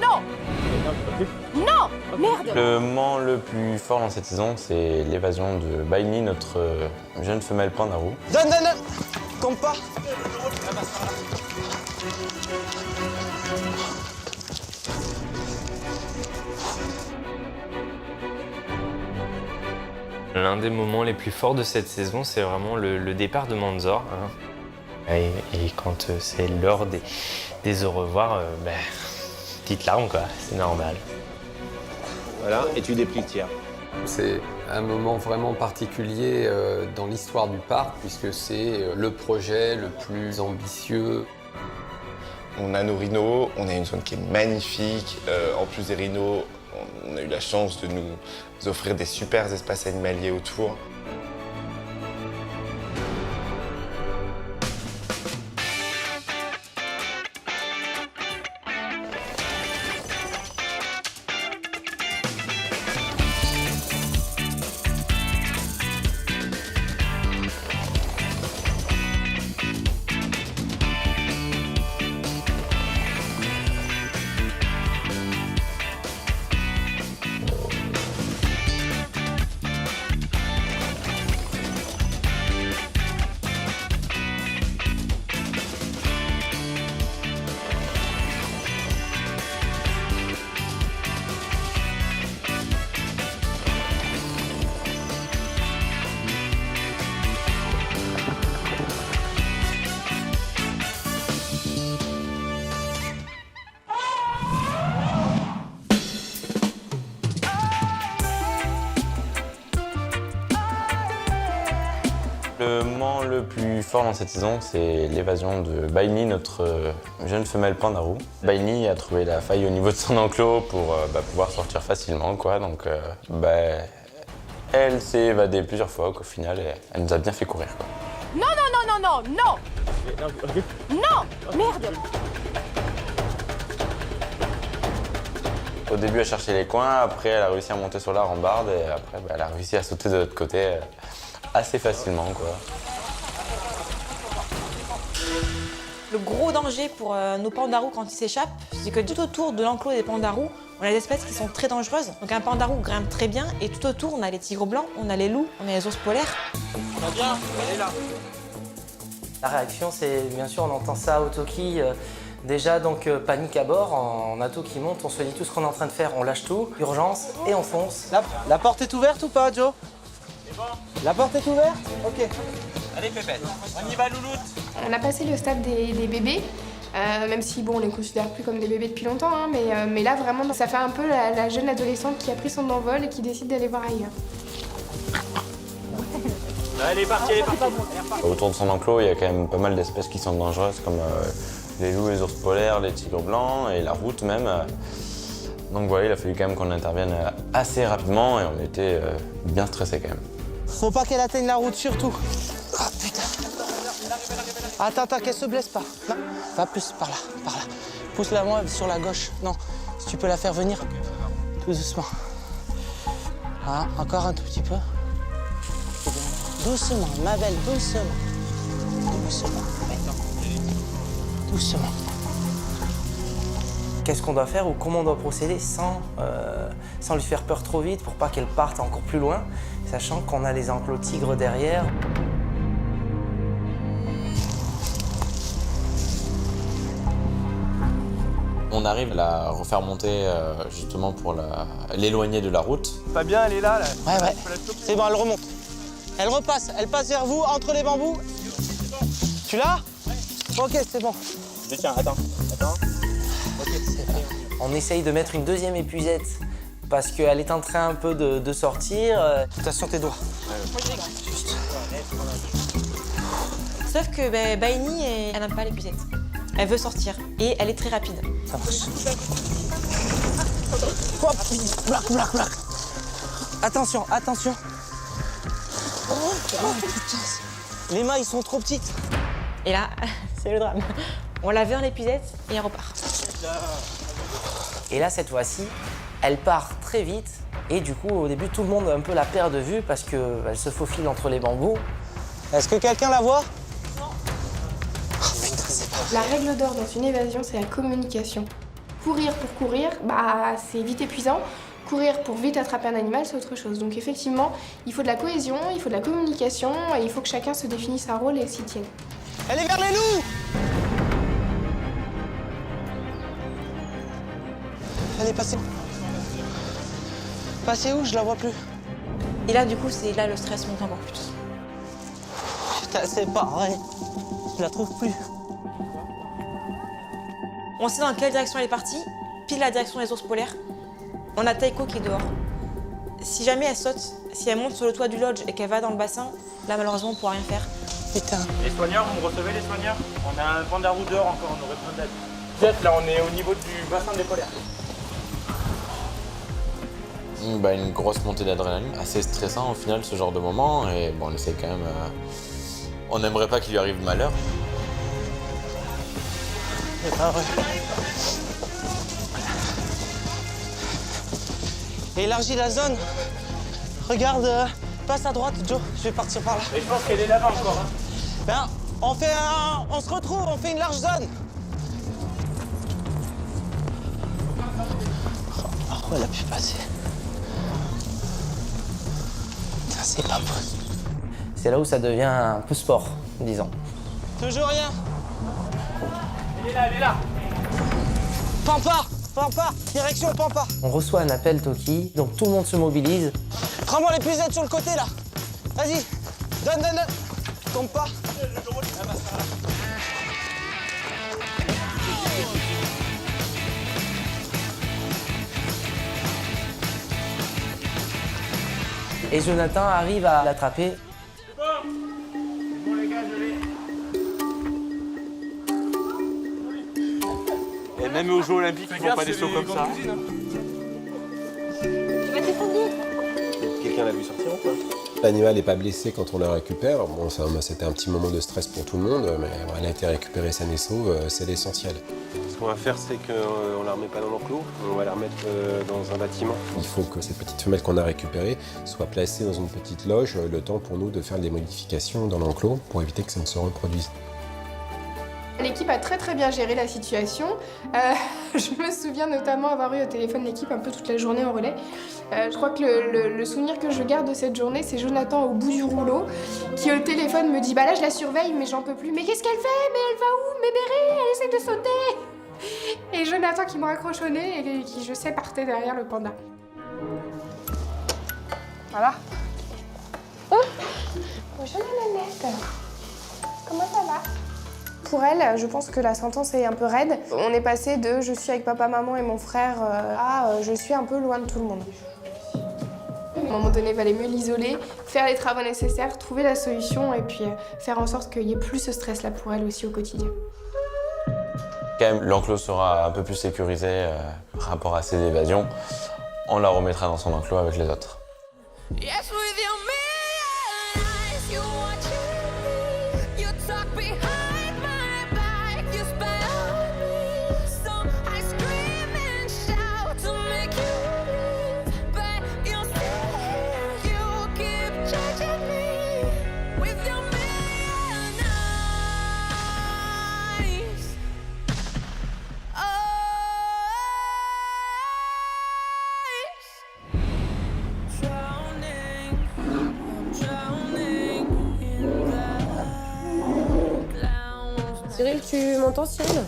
non, non. Non, merde. Le moment le plus fort dans cette saison, c'est l'évasion de Baini, notre jeune femelle panda roux. Donne. Tombe pas. L'un des moments les plus forts de cette saison, c'est vraiment le départ de Manzor. Hein. Et quand c'est l'heure des au revoir, petite larme, quoi, c'est normal. Voilà, et tu déplies le tir. C'est un moment vraiment particulier dans l'histoire du parc, puisque c'est le projet le plus ambitieux. On a nos rhinos, on a une zone qui est magnifique. En plus des rhinos, on a eu la chance de nous offrir des super espaces animaliers autour. Le moment le plus fort dans cette saison, c'est l'évasion de Baini, notre jeune femelle panda roux. Baini a trouvé la faille au niveau de son enclos pour pouvoir sortir facilement, quoi. Donc, elle s'est évadée plusieurs fois, qu'au final, elle nous a bien fait courir, quoi. Non, non, non, non, non, non. Non, merde. Au début, elle cherchait les coins, après, elle a réussi à monter sur la rambarde et après, elle a réussi à sauter de l'autre côté assez facilement, quoi. Le gros danger pour nos pandarous quand ils s'échappent, c'est que tout autour de l'enclos des pandarous, on a des espèces qui sont très dangereuses. Donc un pandarou grimpe très bien et tout autour, on a les tigres blancs, on a les loups, on a les ours polaires. Ça vient, elle est là. La réaction, c'est bien sûr, on entend ça au Toki. Déjà, donc, panique à bord, en atout qui monte, on se dit tout ce qu'on est en train de faire, on lâche tout, urgence, et on fonce. La porte est ouverte ou pas, Joe? La porte est ouverte? Ok. Allez, Pépette, on y va, louloute. On a passé le stade des bébés, même si bon, on les considère plus comme des bébés depuis longtemps, hein, mais là vraiment ça fait un peu la jeune adolescente qui a pris son envol et qui décide d'aller voir ailleurs. Elle est partie, elle est partie. Autour de son enclos, il y a quand même pas mal d'espèces qui sont dangereuses, comme les loups, les ours polaires, les tigres blancs et la route même. Donc voilà, il a fallu quand même qu'on intervienne assez rapidement et on était bien stressés quand même. Faut pas qu'elle atteigne la route, surtout. Ah putain. Attends, qu'elle se blesse pas. Non, va plus par là, par là. Pousse-la moi sur la gauche. Non, si tu peux la faire venir. Tout doucement. Ah, encore un tout petit peu. Doucement, ma belle, doucement. Doucement. Doucement. Qu'est-ce qu'on doit faire ou comment on doit procéder sans lui faire peur trop vite pour pas qu'elle parte encore plus loin, sachant qu'on a les enclos tigres derrière. On arrive à la refaire monter justement pour l'éloigner de la route. Pas bien, elle est là. Ouais. C'est bon, elle remonte. Elle repasse, elle passe vers vous, entre les bambous. Tu l'as? Ok, c'est bon. Je tiens, attends. On essaye de mettre une deuxième épuisette parce qu'elle est en train un peu de sortir. Attention tes doigts. Juste. Sauf que Baini, elle n'aime pas l'épuisette. Elle veut sortir et elle est très rapide. Ça marche. Hop, blac. Attention. Oh, putain. Les mailles sont trop petites. Et là, c'est le drame. On la veut en l'épuisette et elle repart. Et là, cette fois-ci, elle part très vite. Et du coup, au début, tout le monde un peu la perd de vue parce qu'elle se faufile entre les bambous. Est-ce que quelqu'un la voit? La règle d'or dans une évasion, c'est la communication. Courir pour courir, bah, c'est vite épuisant. Courir pour vite attraper un animal, c'est autre chose. Donc effectivement, il faut de la cohésion, il faut de la communication, et il faut que chacun se définisse un rôle et s'y tienne. Allez vers les loups! Allez, passez. Passez où? Je la vois plus. Et là, du coup, c'est là le stress monte encore plus. Putain, c'est pas vrai. Je la trouve plus. On sait dans quelle direction elle est partie, pile la direction des ours polaires. On a Taiko qui est dehors. Si jamais elle saute, si elle monte sur le toit du lodge et qu'elle va dans le bassin, là malheureusement on pourra rien faire. Putain. Les soigneurs, vous me recevez les soigneurs? On a un panda roux dehors encore, on aurait besoin d'aide. Peut-être là on est au niveau du bassin des polaires. Une grosse montée d'adrénaline, assez stressant au final ce genre de moment, et bon, on essaie quand même. On n'aimerait pas qu'il lui arrive malheur. C'est pas vrai. Élargis la zone. Regarde, passe à droite, Joe. Je vais partir par là. Et je pense qu'elle est là-bas encore. Hein. Ben, on se retrouve, on fait une large zone. Oh, elle a pu passer. Putain, c'est pas possible. C'est là où ça devient un peu sport, disons. Toujours rien. Elle est là. Pampa, direction Pampa. On reçoit un appel Toki, donc tout le monde se mobilise. Prends-moi les pucettes sur le côté, là. Vas-y, donne. Tombe pas. Et Jonathan arrive à l'attraper. Bon les gars, je l'ai. Et même aux Jeux Olympiques, ils font pas des sauts comme ça. Quelqu'un l'a vu sortir ou pas? L'animal n'est pas blessé quand on la récupère. Bon, c'était un petit moment de stress pour tout le monde, mais elle a été récupérée saine et sauve, c'est l'essentiel. Ce qu'on va faire, c'est qu'on la remet pas dans l'enclos, on va la remettre dans un bâtiment. Il faut que cette petite femelle qu'on a récupérée soit placée dans une petite loge, le temps pour nous de faire des modifications dans l'enclos pour éviter que ça ne se reproduise. L'équipe a très bien géré la situation. Je me souviens notamment avoir eu au téléphone l'équipe un peu toute la journée en relais. Je crois que le souvenir que je garde de cette journée, c'est Jonathan au bout du rouleau, qui au téléphone me dit « Bah là, je la surveille, mais j'en peux plus. Mais qu'est-ce qu'elle fait? Mais elle va où? Mais Béré, elle essaie de sauter !» Et Jonathan qui me raccroche au nez et qui, je sais, partait derrière le panda. Voilà. Oh, bonjour la nanette. Comment ça va? Pour elle, je pense que la sentence est un peu raide. On est passé de « je suis avec papa, maman et mon frère » à « je suis un peu loin de tout le monde ». À un moment donné, il valait mieux l'isoler, faire les travaux nécessaires, trouver la solution et puis faire en sorte qu'il n'y ait plus ce stress-là pour elle aussi au quotidien. Quand même, l'enclos sera un peu plus sécurisé par rapport à ces évasions. On la remettra dans son enclos avec les autres. Cyril, tu m'entends, Cyril?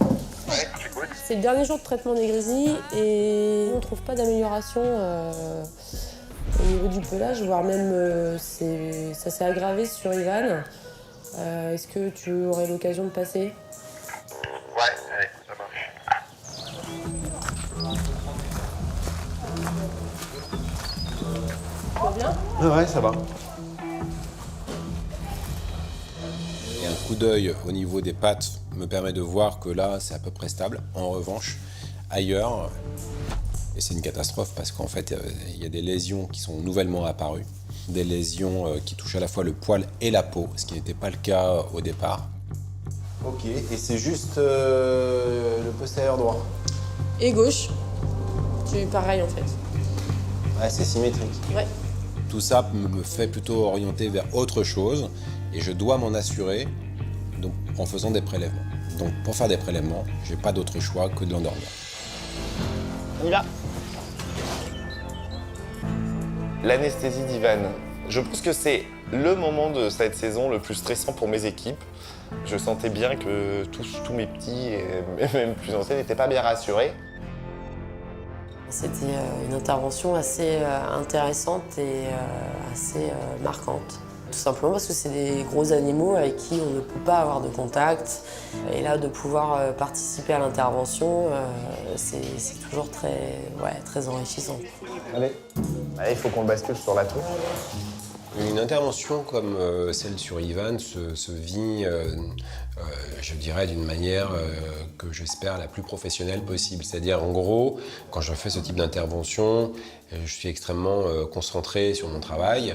Ouais, j'écoute. C'est le dernier jour de traitement des grésilles et on ne trouve pas d'amélioration au niveau du pelage, voire même ça s'est aggravé sur Ivan. Est-ce que tu aurais l'occasion de passer? Ouais, allez, ça marche. Ça va bien? Ouais, ça va. Et un coup d'œil au niveau des pattes me permet de voir que là, c'est à peu près stable. En revanche, ailleurs, et c'est une catastrophe parce qu'en fait, il y a des lésions qui sont nouvellement apparues. Des lésions qui touchent à la fois le poil et la peau, ce qui n'était pas le cas au départ. Ok, et c'est juste le postérieur droit. Et gauche. C'est pareil en fait. Ouais, c'est symétrique. Ouais. Tout ça me fait plutôt orienter vers autre chose et je dois m'en assurer donc, en faisant des prélèvements. Donc pour faire des prélèvements, j'ai pas d'autre choix que de l'endormir. On y va. L'anesthésie d'Ivan. Je pense que c'est le moment de cette saison le plus stressant pour mes équipes. Je sentais bien que tous mes petits, et même plus anciens, n'étaient pas bien rassurés. C'était une intervention assez intéressante et assez marquante. Tout simplement parce que c'est des gros animaux avec qui on ne peut pas avoir de contact. Et là, de pouvoir participer à l'intervention, c'est toujours très enrichissant. Allez, il faut qu'on le bascule sur la tour. Une intervention comme celle sur Ivan se vit, je dirais, d'une manière que j'espère la plus professionnelle possible. C'est-à-dire, en gros, quand je fais ce type d'intervention, je suis extrêmement concentré sur mon travail.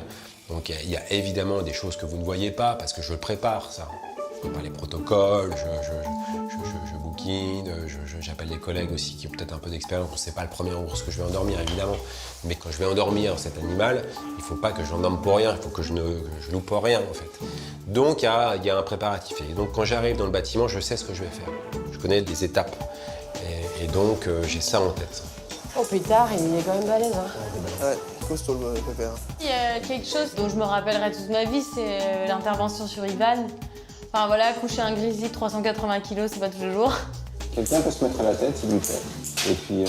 Donc il y a évidemment des choses que vous ne voyez pas parce que je prépare ça. Je prépare les protocoles, je bouquine, j'appelle les collègues aussi qui ont peut-être un peu d'expérience. C'est pas le premier ours que je vais endormir évidemment, mais quand je vais endormir cet animal, il faut pas que je l'endorme pour rien, il faut que je loupe rien en fait. Donc il y a un préparatif. Et donc quand j'arrive dans le bâtiment, je sais ce que je vais faire. Je connais des étapes et donc j'ai ça en tête. Oh plus tard, il est quand même balèze. Hein. Ouais, costaud le pépère. Il y a quelque chose dont je me rappellerai toute ma vie, c'est l'intervention sur Ivan. Enfin voilà, coucher un grizzly de 380 kg, c'est pas tous les jours. Quelqu'un peut se mettre à la tête, s'il vous plaît. Et puis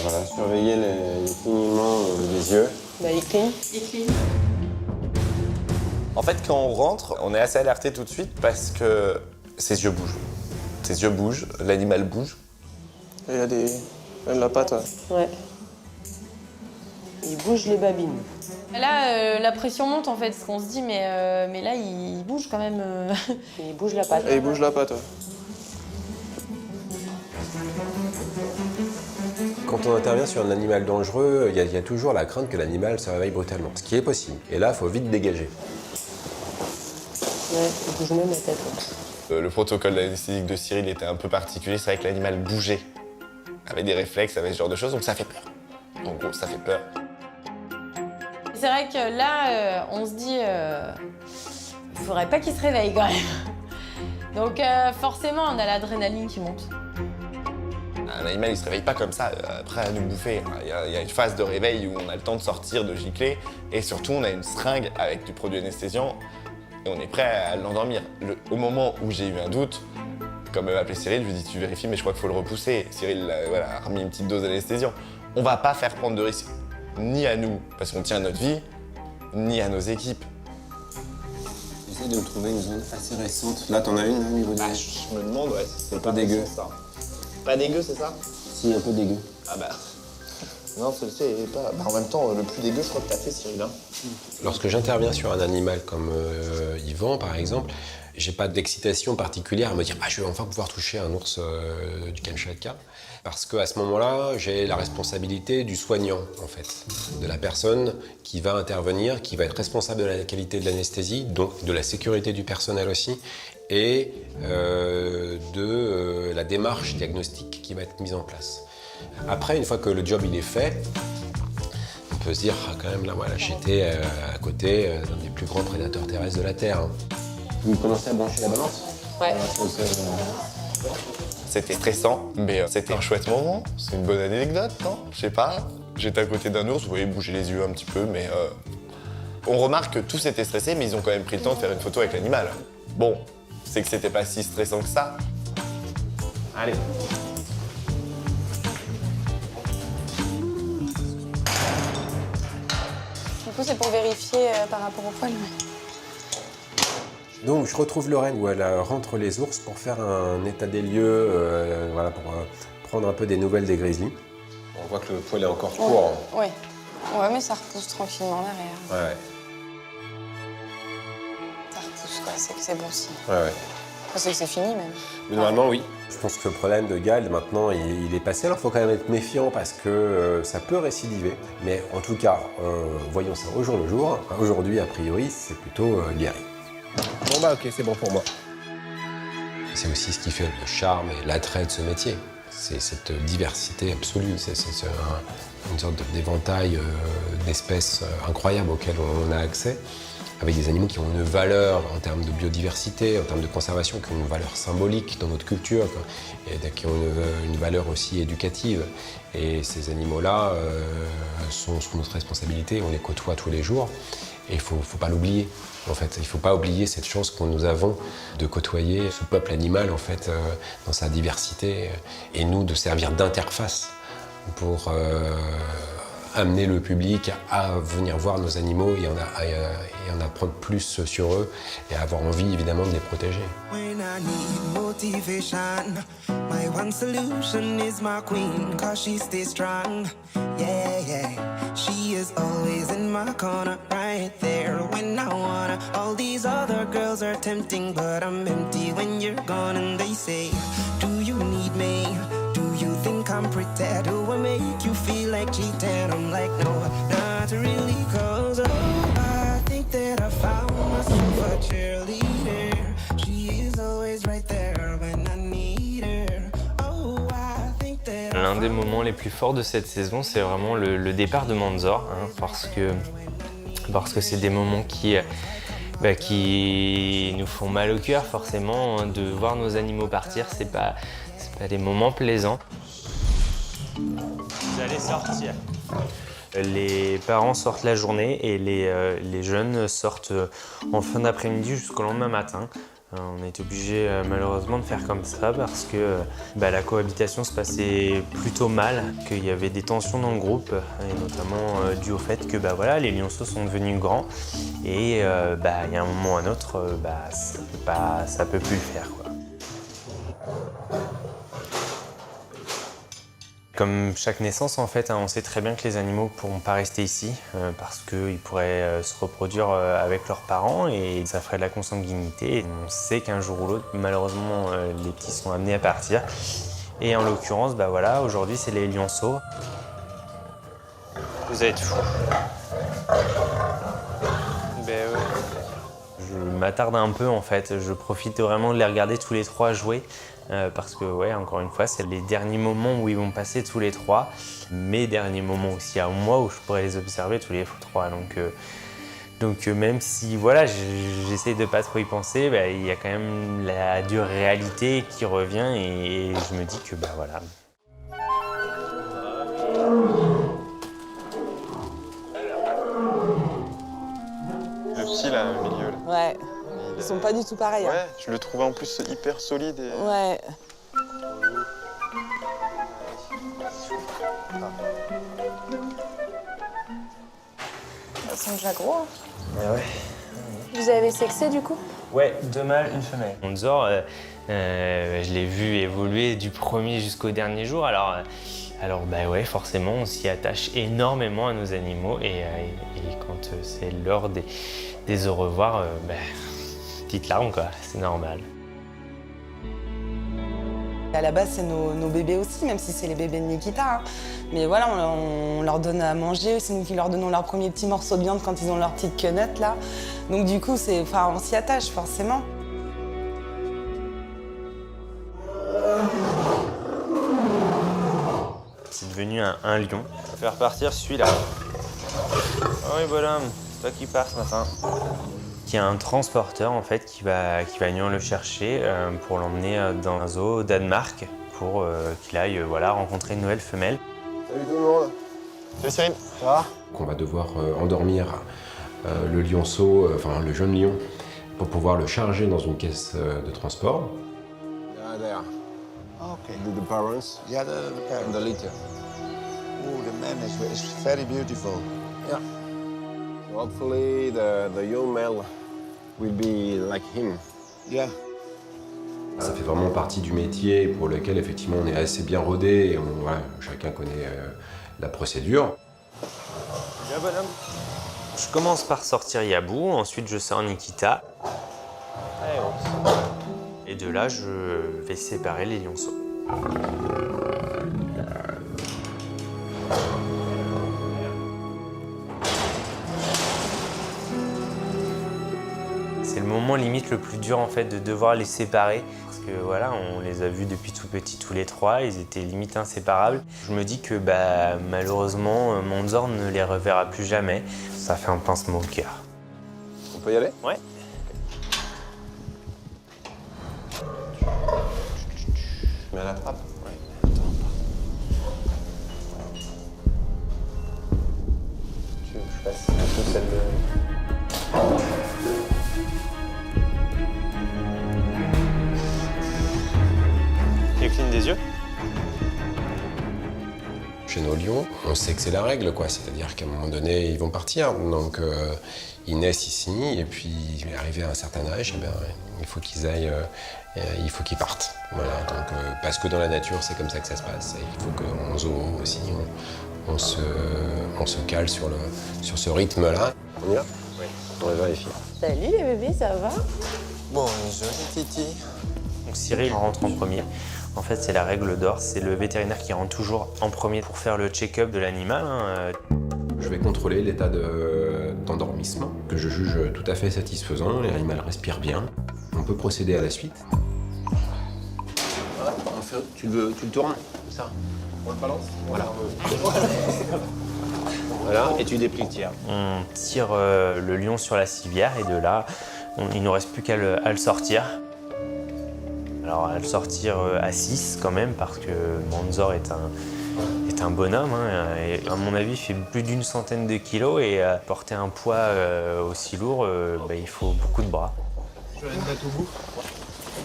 voilà, surveiller les clignements des yeux. Bah, il cligne. Il cligne. En fait, quand on rentre, on est assez alerté tout de suite parce que ses yeux bougent. Ses yeux bougent, l'animal bouge. Il a même la patte. Ouais. Il bouge les babines. Là, la pression monte en fait, ce qu'on se dit, mais là, il bouge quand même. Il bouge la patte. Et il bouge la patte, ouais. Quand on intervient sur un animal dangereux, il y a toujours la crainte que l'animal se réveille brutalement, ce qui est possible. Et là, il faut vite dégager. Ouais, il bouge même la tête. Ouais. Le protocole anesthésique de Cyril était un peu particulier, c'est vrai que l'animal bougeait, avait des réflexes, avait ce genre de choses, donc ça fait peur. En gros, ça fait peur. C'est vrai que là, on se dit, il faudrait pas qu'il se réveille quand même. Donc forcément, on a l'adrénaline qui monte. Un animal, il se réveille pas comme ça, prêt à nous bouffer. Il y a une phase de réveil où on a le temps de sortir, de gicler, et surtout, on a une seringue avec du produit anesthésiant, et on est prêt à l'endormir. Au moment où j'ai eu un doute, comme m'a appelé Cyril, je lui ai dit, tu vérifies, mais je crois qu'il faut le repousser. Cyril a remis une petite dose d'anesthésiant. On va pas faire prendre de risques, ni à nous, parce qu'on tient notre vie, ni à nos équipes. J'essaie de me trouver une zone assez récente. Là, t'en as une, au niveau du... Je me demande, ouais, si c'est pas dégueu. Ça. Pas dégueu, c'est ça? Si, un peu dégueu. Ah bah... Non, celle-ci est pas... Bah, en même temps, le plus dégueu, je crois que t'as fait, Cyril. Hein. Lorsque j'interviens sur un animal comme Yvan, par exemple, j'ai pas d'excitation particulière à me dire « Ah, je vais enfin pouvoir toucher un ours du Kamchatka ». Parce qu'à ce moment-là, j'ai la responsabilité du soignant, en fait, de la personne qui va intervenir, qui va être responsable de la qualité de l'anesthésie, donc de la sécurité du personnel aussi, et de la démarche diagnostique qui va être mise en place. Après, une fois que le job il est fait, on peut se dire ah, quand même là voilà, j'étais à côté d'un des plus grands prédateurs terrestres de la Terre. Hein. Vous commencez à brancher la balance? Ouais. C'était stressant, mais c'était un chouette moment. C'est une bonne anecdote, non? Je sais pas. J'étais à côté d'un ours, vous voyez bouger les yeux un petit peu, mais on remarque que tous étaient stressés, mais ils ont quand même pris le temps de faire une photo avec l'animal. Bon, c'est que c'était pas si stressant que ça. Allez. Du coup, c'est pour vérifier par rapport au poil. Donc je retrouve Lorraine où elle rentre les ours pour faire un état des lieux, voilà, pour prendre un peu des nouvelles des grizzlies. On voit que le poil est encore court. Ouais, mais ça repousse tranquillement derrière. Ouais. Ça repousse quoi, c'est que c'est bon signe. Ouais. C'est que c'est fini même. Mais normalement, oui. Je pense que le problème de Gald, maintenant, il est passé. Alors, il faut quand même être méfiant parce que ça peut récidiver. Mais en tout cas, voyons ça au jour le jour. Aujourd'hui, a priori, c'est plutôt guéri. Bon bah ok, c'est bon pour moi. C'est aussi ce qui fait le charme et l'attrait de ce métier. C'est cette diversité absolue. C'est une sorte d'éventail d'espèces incroyables auxquelles on a accès. avec des animaux qui ont une valeur en termes de biodiversité, en termes de conservation, qui ont une valeur symbolique dans notre culture, quoi, et qui ont une valeur aussi éducative. Et ces animaux-là sont sous notre responsabilité, on les côtoie tous les jours. Et il ne faut pas l'oublier, en fait. Il ne faut pas oublier cette chance que nous avons de côtoyer ce peuple animal, en fait, dans sa diversité, et nous, de servir d'interface pour amener le public à venir voir nos animaux et en apprendre plus sur eux et avoir envie, évidemment, de les protéger. When I need motivation, my one solution is my queen, 'cause she stays strong. Yeah, yeah. She is always in my corner, right there when I wanna. All these other girls are tempting, but I'm empty when you're gone. And they say, do you need me? Do you think I'm pretty? Do I make you feel like cheating? I'm like, no, not really, 'cause I think that I found myself a cheerleader. She is always right there when I need her. Oh, I think that L'un des moments les plus forts de cette saison, c'est vraiment le départ de Manzor, hein, parce que c'est des moments qui nous font mal au cœur, forcément, hein, de voir nos animaux partir. C'est pas des moments plaisants. Vous allez sortir. Les parents sortent la journée et les jeunes sortent en fin d'après-midi jusqu'au lendemain matin. On a été obligé malheureusement de faire comme ça parce que la cohabitation se passait plutôt mal, qu'il y avait des tensions dans le groupe, et notamment dû au fait que les lionceaux sont devenus grands et il y a un moment ou un autre, ça peut plus le faire, quoi. Comme chaque naissance, en fait, on sait très bien que les animaux ne pourront pas rester ici parce qu'ils pourraient se reproduire avec leurs parents et ça ferait de la consanguinité. Et on sait qu'un jour ou l'autre, malheureusement, les petits sont amenés à partir. Et en l'occurrence, aujourd'hui, c'est les lionceaux. Vous êtes fous. Je m'attarde un peu, en fait. Je profite vraiment de les regarder tous les trois jouer. Parce que, encore une fois, c'est les derniers moments où ils vont passer tous les trois. Mes derniers moments aussi à moi où je pourrais les observer tous les trois. Donc même si j'essaie de pas trop y penser, il y a quand même la dure réalité qui revient et je me dis que Le petit là, au milieu. Là. Ouais. Ils sont pas du tout pareils. Ouais, hein. je le trouvais en plus hyper solide. Et... Ouais. Ils sont déjà gros. Hein. Ouais. Vous avez sexé du coup? Ouais, 2 mâles, 1 femelle. Manzor, je l'ai vu évoluer du premier jusqu'au dernier jour. Alors forcément, on s'y attache énormément à nos animaux et quand c'est l'heure des au revoir, petite larme, quoi, c'est normal. À la base, c'est nos bébés aussi, même si c'est les bébés de Nikita. Hein. Mais voilà, on leur donne à manger, c'est nous qui leur donnons leur premier petit morceau de viande quand ils ont leur petite quenette, là. Donc du coup, on s'y attache, forcément. C'est devenu un lion. On va faire partir celui-là. Oh oui, bonhomme, c'est toi qui pars ce matin. Il y a un transporteur en fait qui va venir le chercher pour l'emmener dans un zoo au Danemark pour qu'il aille rencontrer une nouvelle femelle. Salut tout le monde. Salut Cyril. Ça va? On va devoir endormir le lionceau, le jeune lion, pour pouvoir le charger dans une caisse de transport. Yeah, there. Okay. The parents. Yeah, the parent. And the litter. Oh, the man is very beautiful. Yeah. So hopefully the young male will be like him. Yeah. Ça fait vraiment partie du métier pour lequel effectivement on est assez bien rodé et chacun connaît la procédure. Bien, bonhomme. Je commence par sortir Yabou, ensuite je sors Nikita. Et de là, je vais séparer les lionceaux. C'est le moment limite le plus dur en fait de devoir les séparer parce que on les a vus depuis tout petits tous les trois, ils étaient limite inséparables. Je me dis que malheureusement Manzor ne les reverra plus jamais. Ça fait un pincement au cœur. peut y aller? Ouais. Je mets à la trappe. Ouais. Tu veux que je fasse un peu celle de... Tu clignes des yeux? Chez nos lions, on sait que c'est la règle, quoi. C'est-à-dire qu'à un moment donné, ils vont partir. Donc, ils naissent ici, et puis, arrivé à un certain âge, eh bien, il faut qu'ils aillent, il faut qu'ils partent. Voilà. Donc, parce que dans la nature, c'est comme ça que ça se passe. Et il faut qu'en zoo aussi, on se cale sur ce rythme-là. On y va? Oui. On va vérifier. Salut les bébés, ça va? Bonjour Titi. Donc Cyril rentre en premier. En fait, c'est la règle d'or. C'est le vétérinaire qui rentre toujours en premier pour faire le check-up de l'animal. Je vais contrôler l'état d'endormissement, que je juge tout à fait satisfaisant. L'animal respire bien. On peut procéder à la suite. Tu le tournes, ça? On le balance? Voilà. Voilà, et tu déplies le tiers. On tire le lion sur la civière et de là, il ne nous reste plus qu'à le sortir. Alors à le sortir à 6 quand même parce que Manzor est un bonhomme et à mon avis il fait plus d'une centaine de kilos et porter un poids aussi lourd, il faut beaucoup de bras. Je vais aller mettre au bout.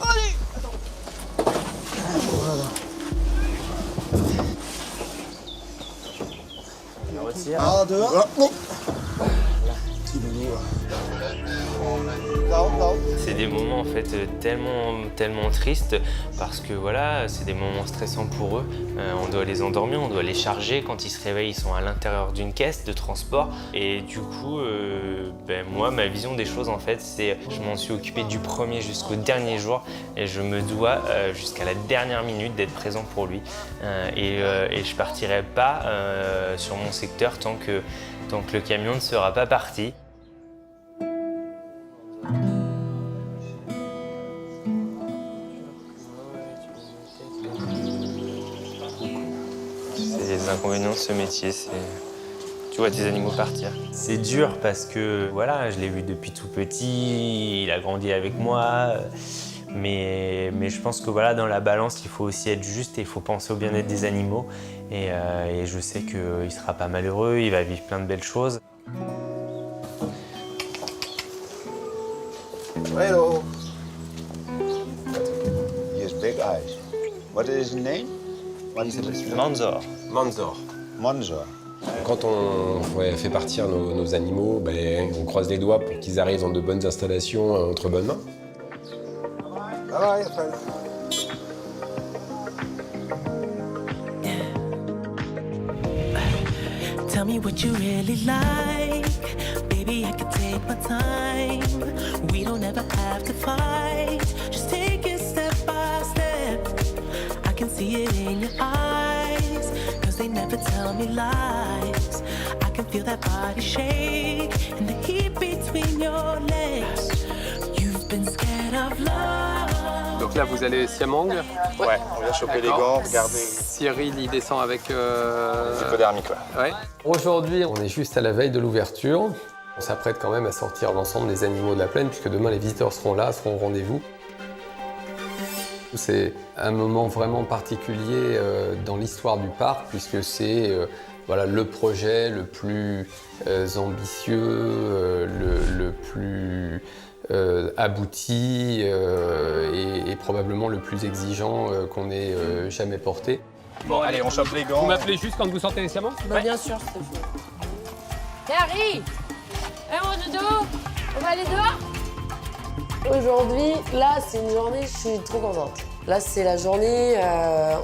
Allez! Voilà. Je retire. Ah, dehors. C'est des moments en fait tellement tristes parce que voilà, c'est des moments stressants pour eux. On doit les endormir, on doit les charger. Quand ils se réveillent, ils sont à l'intérieur d'une caisse de transport. Et du coup, moi, ma vision des choses en fait, c'est je m'en suis occupé du premier jusqu'au dernier jour et je me dois jusqu'à la dernière minute d'être présent pour lui. Et je partirai pas sur mon secteur tant que le camion ne sera pas parti. C'est les inconvénients de ce métier, c'est tu vois tes animaux partir. C'est dur parce que voilà, je l'ai vu depuis tout petit, il a grandi avec moi, mais je pense que voilà, dans la balance, il faut aussi être juste et il faut penser au bien-être des animaux. Et je sais qu'il sera pas malheureux, il va vivre plein de belles choses. Hello. He has big eyes. What is his name? What is it? Manzor. Manzor. Manzor. Quand on fait partir nos animaux, on croise les doigts pour qu'ils arrivent dans de bonnes installations entre bonnes mains. Bye bye, friend. Tell me what you really like. Baby, I can take my time. We don't ever have to fight. Just take it step by step. I can see it in your eyes. Cause they never tell me lies. I can feel that body shake. And the heat between your legs. You've been scared of love. Donc là, vous allez Siamang? Ouais, on vient choper les gants, regarder. Cyril, il descend avec... Hypodermique, ouais. Aujourd'hui, on est juste à la veille de l'ouverture. On s'apprête quand même à sortir l'ensemble des animaux de la plaine, puisque demain, les visiteurs seront là, seront au rendez-vous. C'est un moment vraiment particulier dans l'histoire du parc, puisque c'est voilà, le projet le plus ambitieux, le plus... abouti et probablement le plus exigeant qu'on ait jamais porté. Bon, allez, on chope les gants. Vous m'appelez juste quand vous sortez les siamants? Bien sûr, Stéphane. Harry, on dodo, on va aller dehors. Aujourd'hui, là, c'est une journée, je suis trop contente. Là, c'est la journée,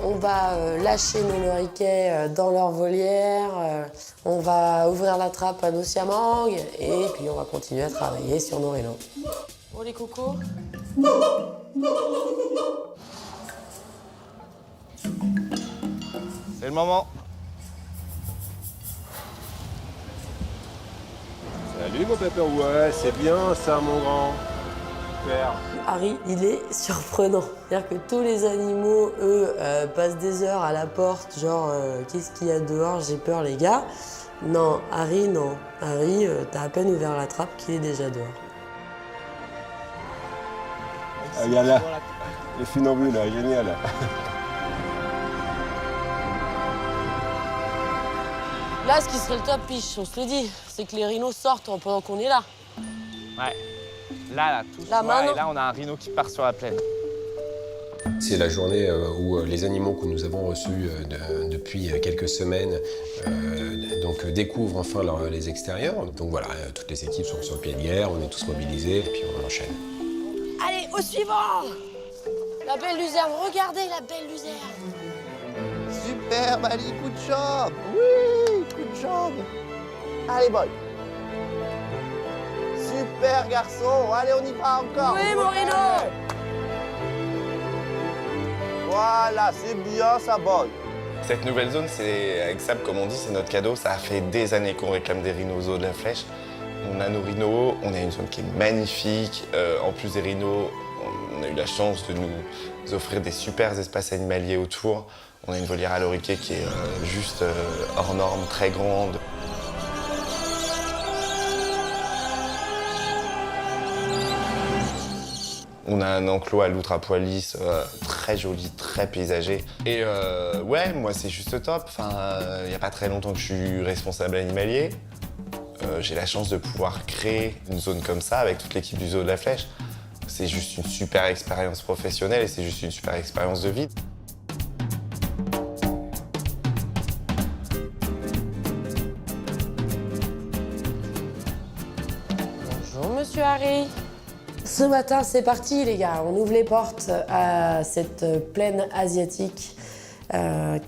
on va lâcher nos loriquets dans leur volière, on va ouvrir la trappe à nos siamangs et puis on va continuer à travailler sur nos rénos. Bon, les cocos. C'est le moment. Salut mon pépère, ouais, c'est bien ça mon grand. Super. Harry, il est surprenant. C'est-à-dire que tous les animaux, eux, passent des heures à la porte, genre qu'est-ce qu'il y a dehors, j'ai peur les gars. Non. Harry, t'as à peine ouvert la trappe qu'il est déjà dehors. Regarde là, les funambules, là, génial. Là, ce qui serait le top, Piche, on se le dit, c'est que les rhinos sortent pendant qu'on est là. Ouais. Là, tous. Là, maintenant. Et là, on a un rhino qui part sur la plaine. C'est la journée où les animaux que nous avons reçus depuis quelques semaines découvrent enfin les extérieurs. Donc voilà, toutes les équipes sont sur le pied de guerre, on est tous mobilisés et puis on enchaîne. Allez, au suivant! La belle luzerne, regardez la belle luzerne! Super, Mali, coup de jambe. Oui, coup de jambe. Allez, boy. Super, garçon. Allez, on y va encore. Oui, mon rhino! Voilà, c'est bien ça, boy. Cette nouvelle zone, c'est, avec Sab, comme on dit, c'est notre cadeau. Ça fait des années qu'on réclame des rhinos aux de la Flèche. On a nos rhinos, on a une zone qui est magnifique. En plus des rhinos, on a eu la chance de nous offrir des super espaces animaliers autour. On a une volière à loriquet qui est juste hors norme, très grande. On a un enclos à loutre à poil lisse, très joli, très paysager. Et ouais, moi c'est juste top. Enfin, il n'y a pas très longtemps que je suis responsable animalier. J'ai la chance de pouvoir créer une zone comme ça avec toute l'équipe du Zoo de la Flèche. C'est juste une super expérience professionnelle et c'est juste une super expérience de vie. Bonjour, monsieur Harry. Ce matin, c'est parti, les gars. On ouvre les portes à cette plaine asiatique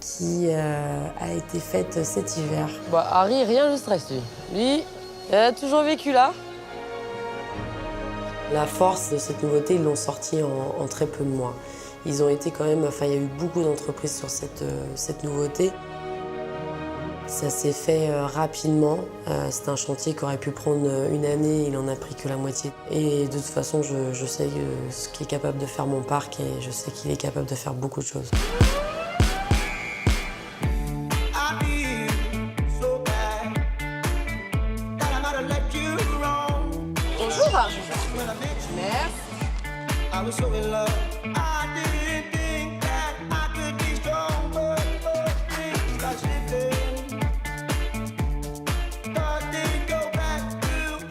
qui a été faite cet hiver. Bah, Harry, rien ne le stresse, lui. Lui, il a toujours vécu là. La force de cette nouveauté, ils l'ont sortie en très peu de mois. Ils ont été quand même... Enfin, il y a eu beaucoup d'entreprises sur cette nouveauté. Ça s'est fait rapidement. C'est un chantier qui aurait pu prendre une année, il en a pris que la moitié. Et de toute façon, je sais ce qu'est capable de faire mon parc et je sais qu'il est capable de faire beaucoup de choses. Bonjour.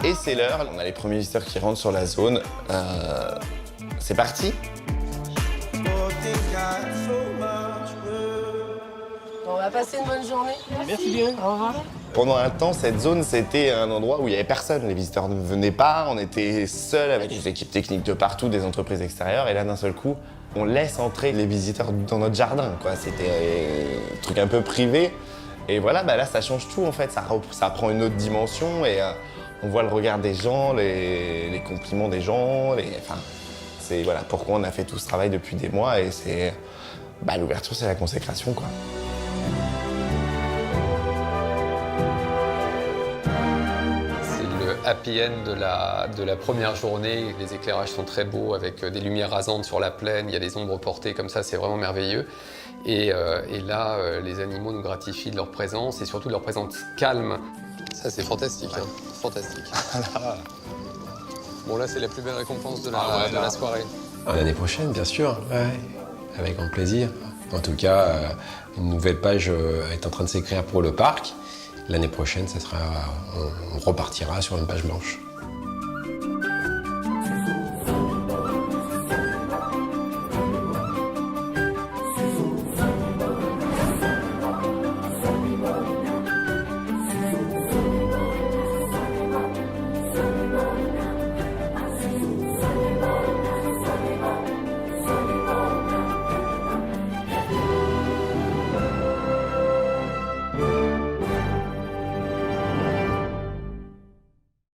Et c'est l'heure, on a les premiers visiteurs qui rentrent sur la zone. C'est parti. On va passer une bonne journée. Merci bien. Au revoir. Pendant un temps, cette zone, c'était un endroit où il n'y avait personne. Les visiteurs ne venaient pas, on était seuls avec des équipes techniques de partout, des entreprises extérieures. Et là, d'un seul coup, on laisse entrer les visiteurs dans notre jardin, quoi. C'était un truc un peu privé. Et voilà, bah là, ça change tout, en fait. Ça prend une autre dimension et on voit le regard des gens, les compliments des gens. Enfin, c'est voilà, pourquoi on a fait tout ce travail depuis des mois. Et c'est... Bah, l'ouverture, c'est la consécration, quoi. Happy end de la première journée. Les éclairages sont très beaux avec des lumières rasantes sur la plaine, il y a des ombres portées comme ça, c'est vraiment merveilleux. Et là, les animaux nous gratifient de leur présence et surtout de leur présence calme. Ça, c'est fantastique, ouais. Hein. Fantastique. Bon, là, c'est la plus belle récompense de la soirée. L'année prochaine, bien sûr, ouais, avec grand plaisir. En tout cas, une nouvelle page est en train de s'écrire pour le parc. L'année prochaine, on repartira sur une page blanche.